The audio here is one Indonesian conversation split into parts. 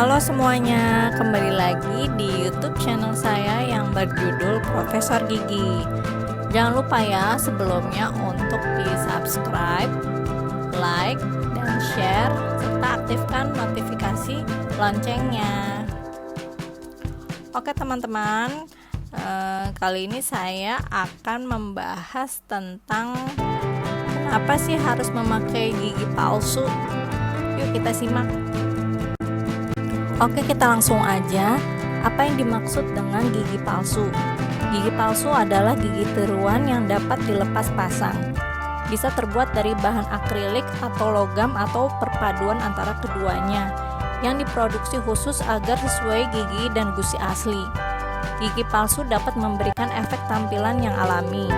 Halo semuanya, kembali lagi di YouTube channel saya yang berjudul Profesor Gigi. Jangan lupa ya sebelumnya untuk di subscribe, like, dan share, serta aktifkan notifikasi loncengnya. Oke teman-teman, kali ini saya akan membahas tentang kenapa sih harus memakai gigi palsu. Yuk kita simak. Oke, kita langsung aja. Apa yang dimaksud dengan gigi palsu? Gigi palsu adalah gigi tiruan yang dapat dilepas pasang. Bisa terbuat dari bahan akrilik atau logam atau perpaduan antara keduanya yang diproduksi khusus agar sesuai gigi dan gusi asli. Gigi palsu dapat memberikan efek tampilan yang alami.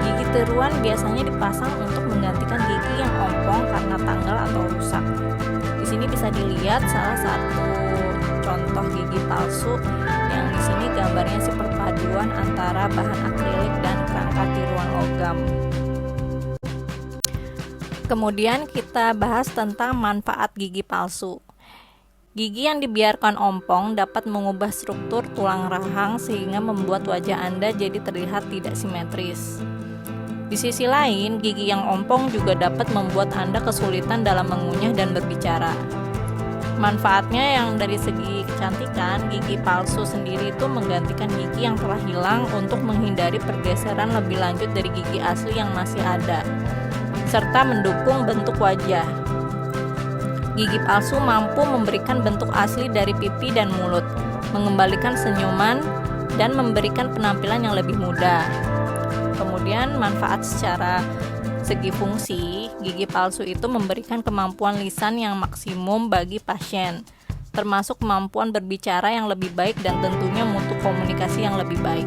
Gigi tiruan biasanya dipasang untuk menggantikan gigi yang ompong karena tanggal atau rusak. Di sini bisa dilihat salah satu contoh gigi palsu yang di sini gambarnya si perpaduan antara bahan akrilik dan kerangka tiruan logam. Kemudian kita bahas tentang manfaat gigi palsu. Gigi yang dibiarkan ompong dapat mengubah struktur tulang rahang sehingga membuat wajah Anda jadi terlihat tidak simetris. Di sisi lain, gigi yang ompong juga dapat membuat Anda kesulitan dalam mengunyah dan berbicara. Manfaatnya yang dari segi kecantikan, gigi palsu sendiri itu menggantikan gigi yang telah hilang untuk menghindari pergeseran lebih lanjut dari gigi asli yang masih ada, serta mendukung bentuk wajah. Gigi palsu mampu memberikan bentuk asli dari pipi dan mulut, mengembalikan senyuman, dan memberikan penampilan yang lebih muda. Kemudian manfaat secara segi fungsi, gigi palsu itu memberikan kemampuan lisan yang maksimum bagi pasien, termasuk kemampuan berbicara yang lebih baik dan tentunya mutu komunikasi yang lebih baik.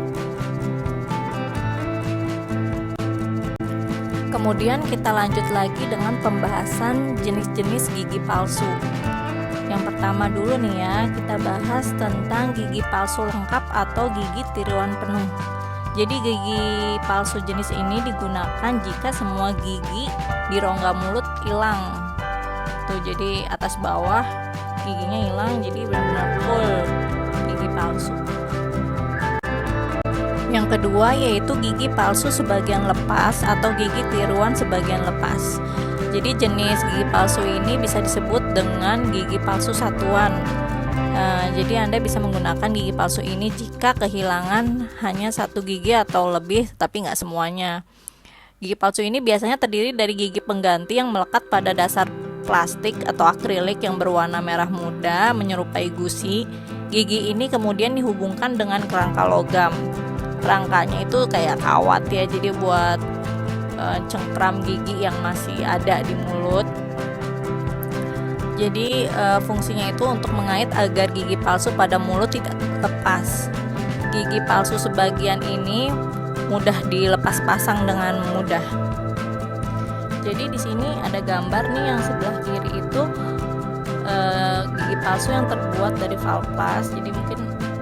Kemudian kita lanjut lagi dengan pembahasan jenis-jenis gigi palsu. Yang pertama dulu nih ya, kita bahas tentang gigi palsu lengkap atau gigi tiruan penuh. Jadi gigi palsu jenis ini digunakan jika semua gigi di rongga mulut hilang. Tuh, jadi atas bawah giginya hilang, jadi benar-benar full gigi palsu. Yang kedua yaitu gigi palsu sebagian lepas atau gigi tiruan sebagian lepas. Jadi jenis gigi palsu ini bisa disebut dengan gigi palsu satuan. Jadi Anda bisa menggunakan gigi palsu ini jika kehilangan hanya satu gigi atau lebih, tapi nggak semuanya. Gigi palsu ini biasanya terdiri dari gigi pengganti yang melekat pada dasar plastik atau akrilik yang berwarna merah muda menyerupai gusi. Gigi ini kemudian dihubungkan dengan kerangka logam. Kerangkanya itu kayak kawat ya, jadi buat cengkram gigi yang masih ada di mulut. Jadi fungsinya itu untuk mengait agar gigi palsu pada mulut tidak lepas. Gigi palsu sebagian ini mudah dilepas pasang dengan mudah. Jadi di sini ada gambar nih yang sebelah kiri itu gigi palsu yang terbuat dari valpas. Jadi mungkin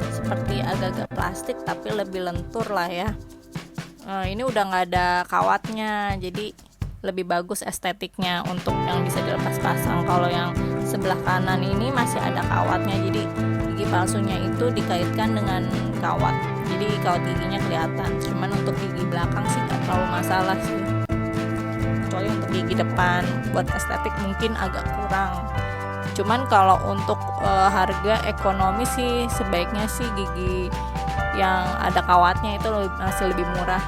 seperti agak-agak plastik tapi lebih lentur lah ya. Ini udah nggak ada kawatnya, jadi lebih bagus estetiknya untuk yang bisa dilepas pasang. Kalau yang sebelah kanan ini masih ada kawatnya, jadi gigi palsunya itu dikaitkan dengan kawat, jadi kawat giginya kelihatan. Cuman untuk gigi belakang sih gak terlalu masalah sih, kecuali untuk gigi depan buat estetik mungkin agak kurang. Cuman kalau untuk harga ekonomi sih sebaiknya sih gigi yang ada kawatnya itu masih lebih murah.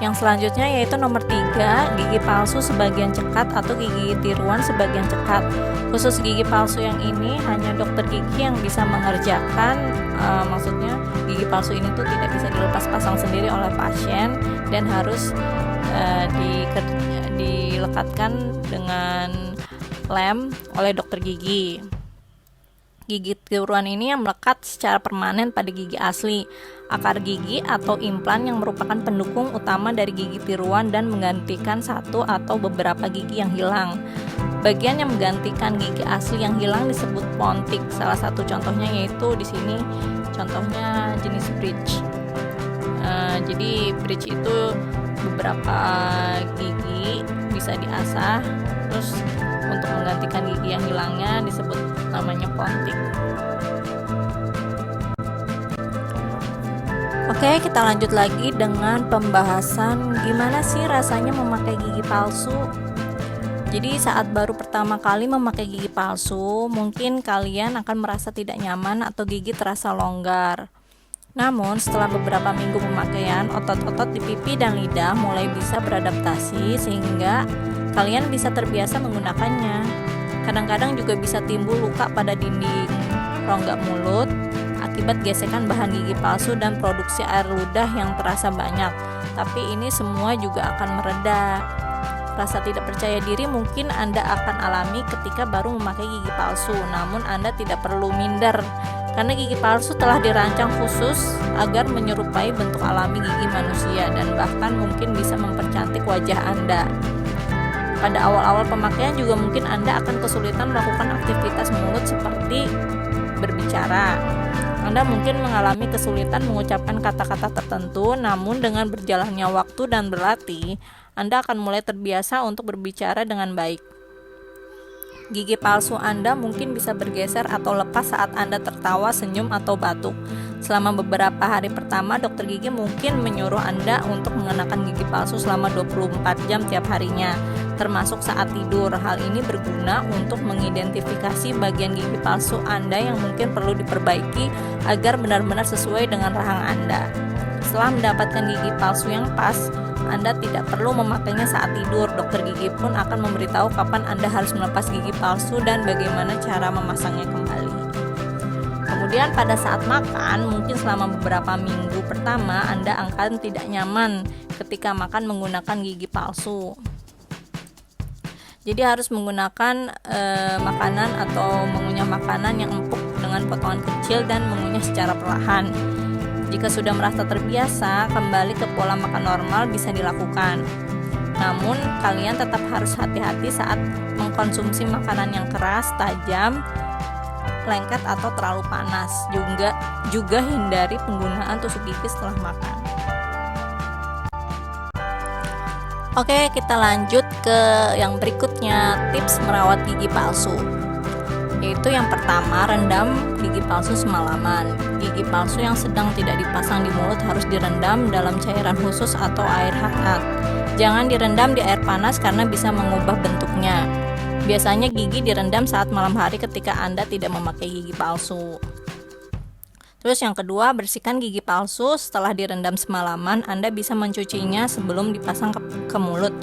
Yang selanjutnya yaitu nomor 3, gigi palsu sebagian cekat atau gigi tiruan sebagian cekat. Khusus gigi palsu yang ini hanya dokter gigi yang bisa mengerjakan, maksudnya gigi palsu ini tuh tidak bisa dilepas pasang sendiri oleh pasien dan harus dilekatkan dengan lem oleh dokter gigi. Gigi tiruan ini yang melekat secara permanen pada gigi asli, akar gigi atau implan yang merupakan pendukung utama dari gigi tiruan dan menggantikan satu atau beberapa gigi yang hilang. Bagian yang menggantikan gigi asli yang hilang disebut pontik. Salah satu contohnya yaitu di sini contohnya jenis bridge. Jadi bridge itu beberapa gigi bisa diasah, terus untuk menggantikan gigi yang hilangnya disebut namanya pontik. Oke, kita lanjut lagi dengan pembahasan gimana sih rasanya memakai gigi palsu. Jadi saat baru pertama kali memakai gigi palsu, mungkin kalian akan merasa tidak nyaman atau gigi terasa longgar. Namun setelah beberapa minggu pemakaian, otot-otot di pipi dan lidah mulai bisa beradaptasi sehingga kalian bisa terbiasa menggunakannya. Kadang-kadang juga bisa timbul luka pada dinding rongga mulut akibat gesekan bahan gigi palsu dan produksi air ludah yang terasa banyak. Tapi ini semua juga akan mereda. Rasa tidak percaya diri mungkin Anda akan alami ketika baru memakai gigi palsu, namun Anda tidak perlu minder karena gigi palsu telah dirancang khusus agar menyerupai bentuk alami gigi manusia dan bahkan mungkin bisa mempercantik wajah Anda. Pada awal-awal pemakaian juga mungkin Anda akan kesulitan melakukan aktivitas mulut seperti berbicara. Anda mungkin mengalami kesulitan mengucapkan kata-kata tertentu, namun dengan berjalannya waktu dan berlatih, Anda akan mulai terbiasa untuk berbicara dengan baik. Gigi palsu Anda mungkin bisa bergeser atau lepas saat Anda tertawa, senyum, atau batuk. Selama beberapa hari pertama, dokter gigi mungkin menyuruh Anda untuk mengenakan gigi palsu selama 24 jam tiap harinya, termasuk saat tidur. Hal ini berguna untuk mengidentifikasi bagian gigi palsu Anda yang mungkin perlu diperbaiki agar benar-benar sesuai dengan rahang Anda. Setelah mendapatkan gigi palsu yang pas, Anda tidak perlu memakainya saat tidur. Dokter gigi pun akan memberitahu kapan Anda harus melepas gigi palsu dan bagaimana cara memasangnya kembali. Kemudian pada saat makan, mungkin selama beberapa minggu pertama Anda akan tidak nyaman ketika makan menggunakan gigi palsu. Jadi harus menggunakan makanan atau mengunyah makanan yang empuk dengan potongan kecil dan mengunyah secara perlahan. Jika sudah merasa terbiasa, kembali ke pola makan normal bisa dilakukan. Namun, kalian tetap harus hati-hati saat mengkonsumsi makanan yang keras, tajam, lengket atau terlalu panas. Juga hindari penggunaan tusuk gigi setelah makan. Oke, kita lanjut ke yang berikutnya, tips merawat gigi palsu. Yaitu yang pertama, rendam gigi palsu semalaman. Gigi palsu yang sedang tidak dipasang di mulut harus direndam dalam cairan khusus atau air hangat. Jangan direndam di air panas karena bisa mengubah bentuknya. Biasanya gigi direndam saat malam hari ketika Anda tidak memakai gigi palsu. Terus yang kedua, bersihkan gigi palsu. Setelah direndam semalaman, Anda bisa mencucinya sebelum dipasang ke mulut.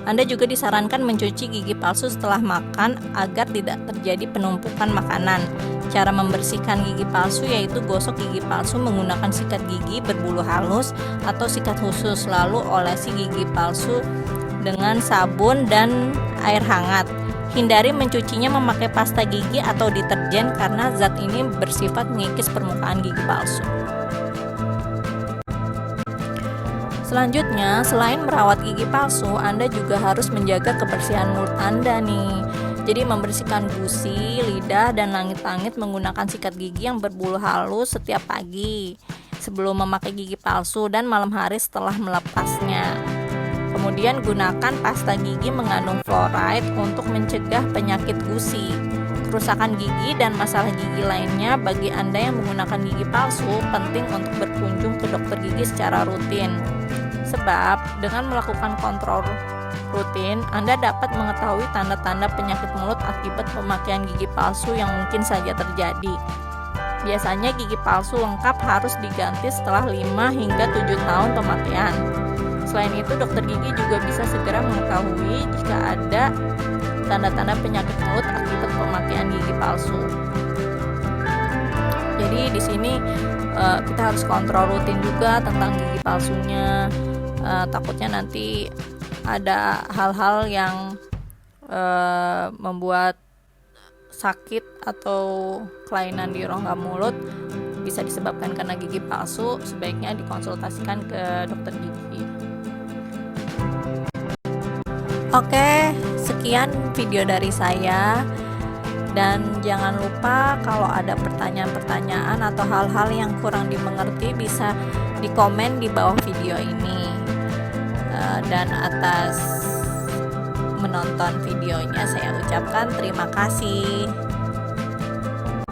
Anda juga disarankan mencuci gigi palsu setelah makan agar tidak terjadi penumpukan makanan. Cara membersihkan gigi palsu yaitu gosok gigi palsu menggunakan sikat gigi berbulu halus atau sikat khusus, lalu olesi gigi palsu dengan sabun dan air hangat. Hindari mencucinya memakai pasta gigi atau deterjen karena zat ini bersifat mengikis permukaan gigi palsu. Selanjutnya, selain merawat gigi palsu, Anda juga harus menjaga kebersihan mulut Anda nih. Jadi membersihkan gusi, lidah, dan langit-langit menggunakan sikat gigi yang berbulu halus setiap pagi sebelum memakai gigi palsu dan malam hari setelah melepasnya. Kemudian gunakan pasta gigi mengandung fluoride untuk mencegah penyakit gusi, kerusakan gigi, dan masalah gigi lainnya. Bagi Anda yang menggunakan gigi palsu, penting untuk berkunjung ke dokter gigi secara rutin. Sebab dengan melakukan kontrol rutin, Anda dapat mengetahui tanda-tanda penyakit mulut akibat pemakaian gigi palsu yang mungkin saja terjadi. Biasanya gigi palsu lengkap harus diganti setelah 5 hingga 7 tahun pemakaian. Selain itu, dokter gigi juga bisa segera mengetahui jika ada tanda-tanda penyakit mulut akibat pemakaian gigi palsu. Jadi di sini kita harus kontrol rutin juga tentang gigi palsunya. Takutnya nanti ada hal-hal yang membuat sakit atau kelainan di rongga mulut bisa disebabkan karena gigi palsu. Sebaiknya dikonsultasikan ke dokter gigi. Oke, sekian video dari saya. Dan jangan lupa kalau ada pertanyaan-pertanyaan atau hal-hal yang kurang dimengerti bisa dikomen di bawah video ini. Dan atas menonton videonya. Saya ucapkan terima kasih.